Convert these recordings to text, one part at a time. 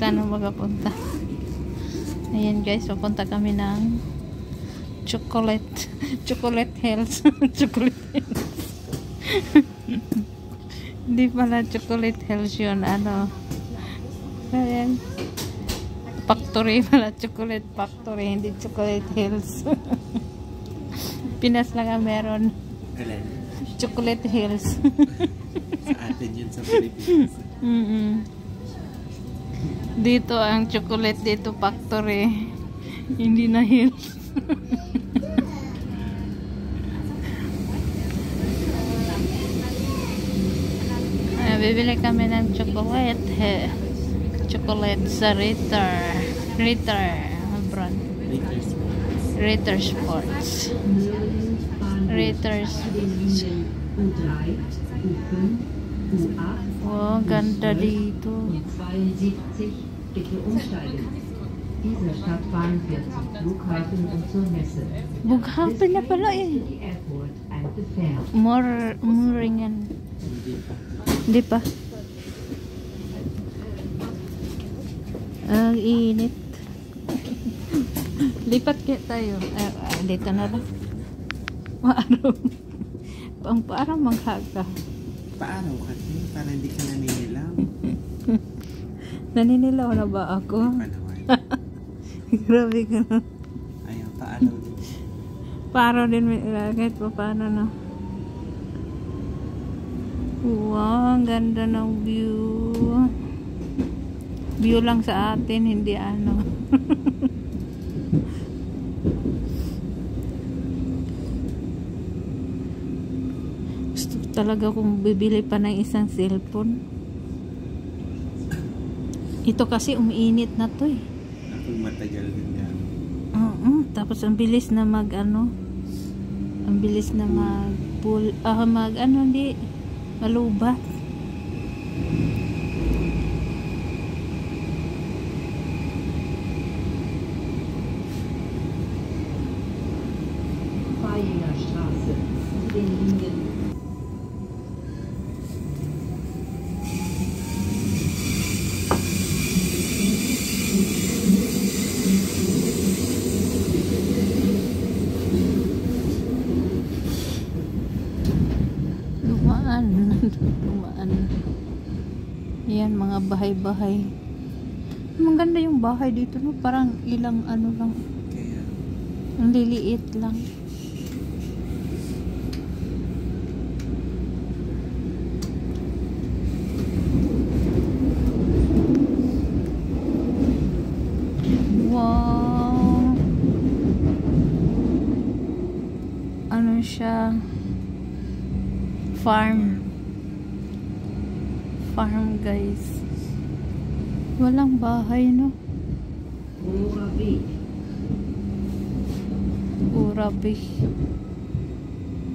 Sana makapunta. Ayan guys, papunta kami ng Chocolate Hills. Chocolate Hills. Hindi pala Chocolate Hills yun. Ano? Ayan. Factory pala. Chocolate Factory. Hindi Chocolate Hills. Pinas lang ang meron. Chocolate Hills. Sa atin yun sa Philippines. Dito ang chocolate, dito factory. Hindi na hills. Bibili kami ng chocolate. Chocolate sa Ritter Sports. Oh, ganda dito. Bughapon na pala eh. Mooringan. Hindi pa. Ang init. Lipat kaya tayo. Dito na lang. Paano maghaga? Paano kasi? Para hindi ka naninilaw. Naninilaw na ba ako? Grabe ka na. Ayaw, paano din. Paano din kahit pa paano na. Wow, ang ganda ng view. View lang sa atin, hindi ano. Gusto talaga kung bibili pa ng isang cellphone. Ito kasi umiinit na to eh. Ako matagal din yan. Tapos ang bilis na mag ano. Ang bilis na hindi malubat. Dumaan. Yan, mga bahay-bahay. Maganda yung bahay dito, no? Parang ilang ano lang. Ang liliit lang. Wow. Ano siya? Farm guys. Walang bahay, no? Urabi.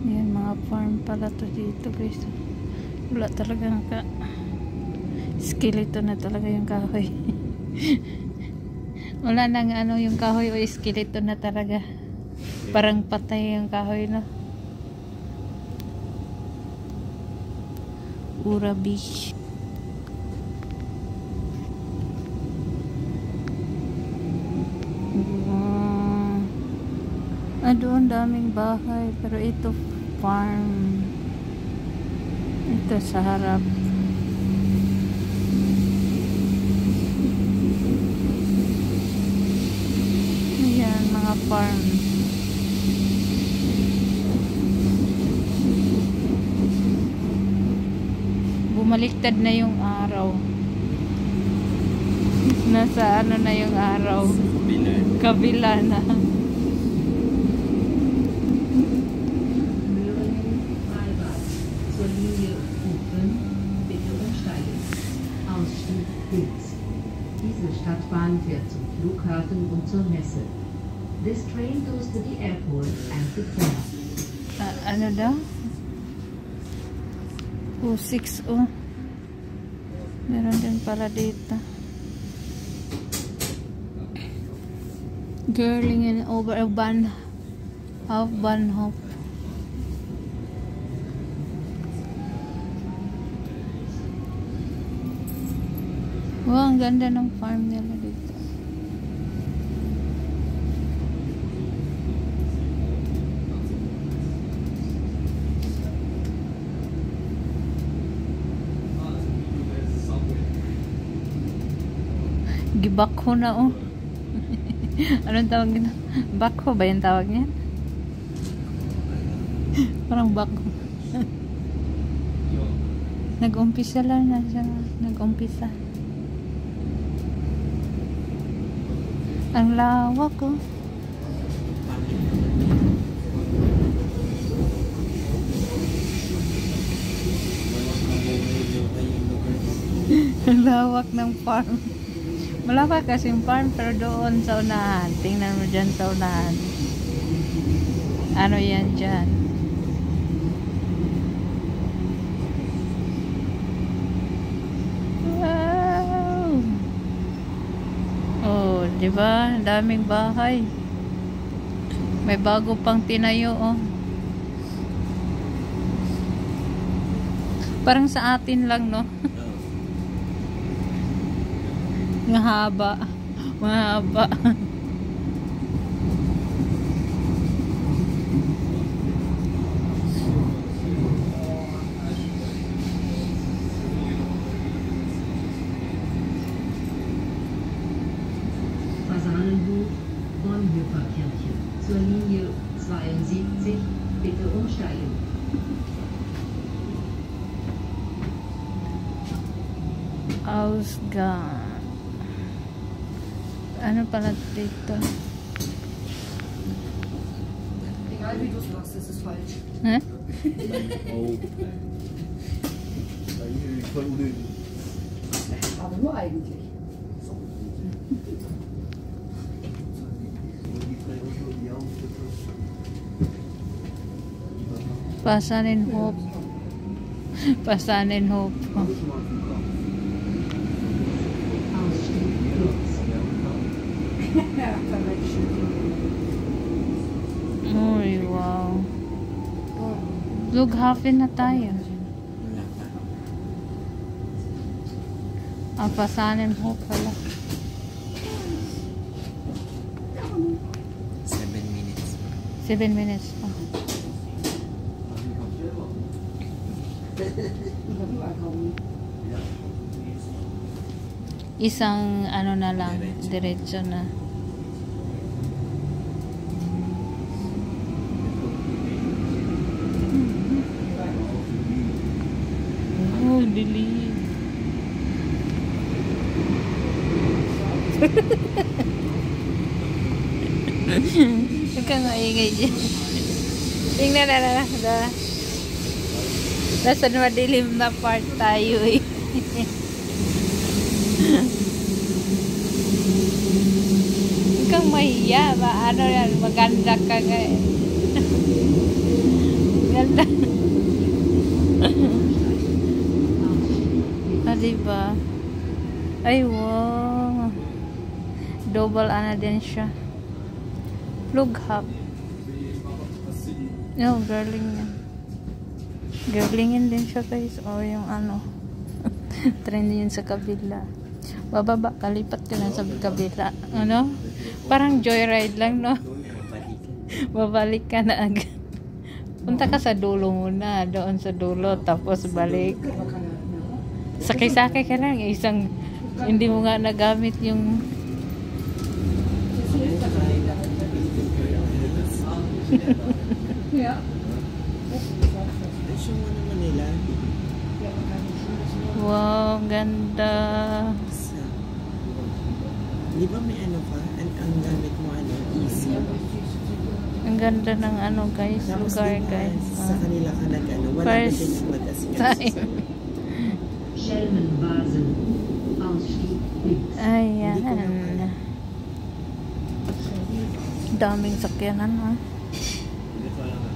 Yan, mga farm pala to dito guys. Wala talagang skeleton na talaga yung kahoy. Wala nang ano yung kahoy o skeleton na talaga. Parang patay yung kahoy, no? Urabi. Doon daming bahay, pero ito farm. Ito sa harap. Ayan, mga farm. Bumaliktad na yung araw. Nasa ano na yung araw? Kabila na. Diese Stadtbahn fährt zum Flughafen und zur Messe. This train goes to the airport and the fair. Ano daw? 260. Meron din pala dito. Girlingen over a Bahnhof. Wow, ang ganda ng farm nila dito. Gibakho na oh. Anong tawag nito? Bakho ba yung tawag niya? Parang bakho. Nag-umpisa lang na siya. Nag-umpisa. Ang lawak oh. Ang lawak ng farm. Malawak kasing farm pero doon sa unahan. Tingnan mo dyan sa unahan. Ano yan dyan? Wow! Oh, diba? Daming bahay. May bago pang tinayo oh. Parang sa atin lang no? Mahaba. Mahaba. Fasanenhof, Bonhoeffer-Kirche. Zur Linie 72, bitte umsteigen. Ausgang. Ano pala dito? Egal wie du es machst, es ist falsch. Hä? Aber nur eigentlich. Fasanenhof. Fasanenhof. Ausstieg links. Uy, wow. Flughafen na tayo. Wala pa. Ang Fasanenhof pala. 7 minutes. 7 minutes pa. Isang ano na lang, diretso na. Oh, dilim. Huwag kang maingay dyan. Tingnan na. Nasa madilim na part tayo eh. Huwag kang mahiya ba? Ano yan? Maganda ka nga eh. Ganda. Ah, diba? Ay, wow. Double ana din siya. Flughab. No, Gerlingen. Gerlingen din siya guys. O yung ano. Trend yun sa kabila. Bababa, kalipat ka na sa kabila. Ano? Parang joyride lang, no? Babalik ka na agad. Punta ka sa dulo muna. Doon sa dulo. Tapos balik. Sakay-sakay ka lang. Isang, hindi mo nga nagamit yung Ja. Asya mo naman nila. wow, ganda. Di ba may ano ka? Ang gamit mo ano? Easy. Ang ganda ng ano guys. Tapos Lugar diba, guys. sa kanila ka nag-ano. Wala ka First din mag-asikaso time. sa Schelmenbasen. Ausstieg links. Ayan. Hindi ko na alam. Daming sakyanan ha.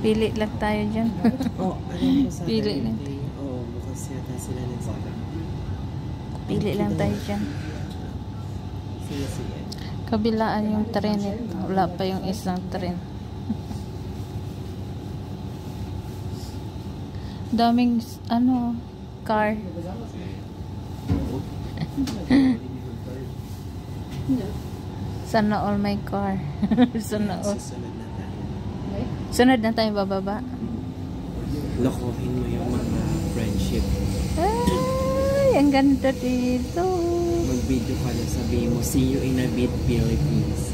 Pili lang tayo dyan. Oh, alam ko sa Pili kanila. lang. Oo, bukas yata sila nagsaka. Pili lang tayo dyan. Sige, sige. Kabilaan yung tren ito. Wala pa yung isang tren. Daming ano car. Sana all my car. Sana all. Susunod na tayo. Sunod na tayo bababa. Lokohin mo yung mga friendship. Ay, ang ganda dito. Mag-video ka na, sabihin mo, see you in a bit, Philippines.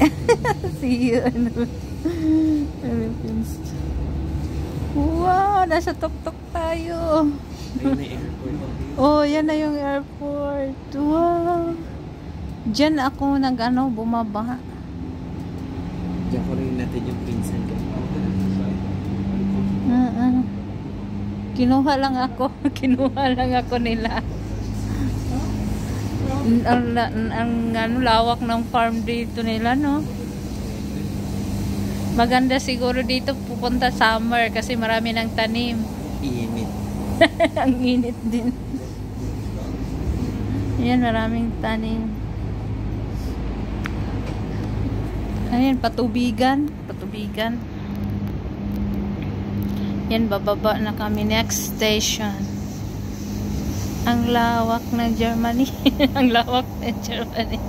See you in Philippines. Wow, nasa tuk-tuk tayo. Ayun na airport. Oh, yan na yung airport. Wow. Diyan ako bumaba. Diyan ko rin natin yung pinsan ko. Kinuha lang ako. Kinuha lang ako nila. Ang lawak ng farm dito nila, no? Maganda siguro dito pupunta summer kasi marami ng tanim. Init. Ang init din. Ayan, maraming tanim. Ayan, patubigan. Patubigan. Yan, bababa na kami. Next station. Ang lawak ng Germany. Ang lawak ng Germany.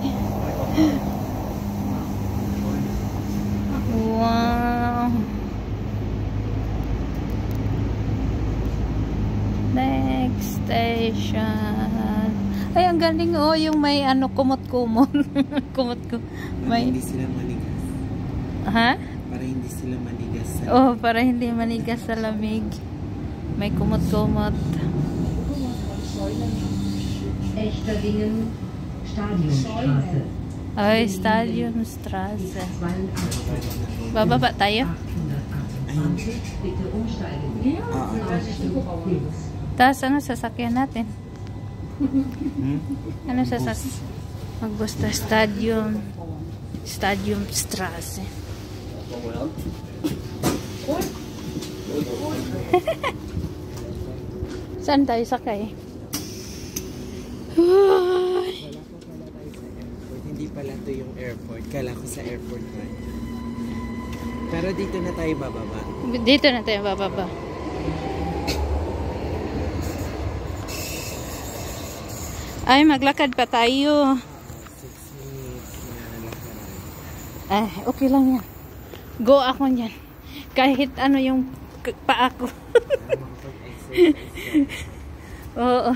Wow. Next station. Ay, ang galing oh, yung may kumot-kumot. Kumot-kumot. Para hindi sila manigas. Ha? Para hindi sila manigas. Oh, para hindi manigas sa lamig. May kumot-kumot. Echterdingen, Stadionstraße. Ay, Stadionstraße. 82. Bababa tayo. 820, bitte umsteigen. Tapos ano sasakyan natin? Ano sasakyan? Magbusta Stadiumstraße. Saan tayo sakay? Hindi pala to yung airport. Kala ko sa airport pa. Pero dito na tayo bababa. Dito na tayo bababa. Ay, maglakad pa tayo. 6 minutes na lakad. Ay, okay lang yan. Go ako niyan. Kahit ano yung paa ko. Oo.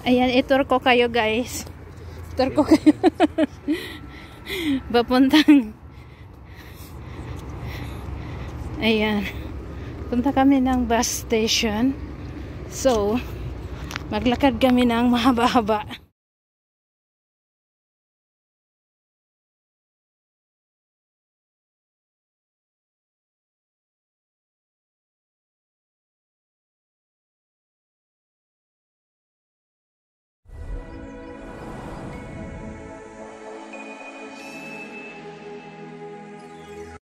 Ayan, itur ko kayo guys. Itur ko kayo. Papuntang. Ayan. Punta kami ng bus station. So, maglakad kami ng mahaba-haba.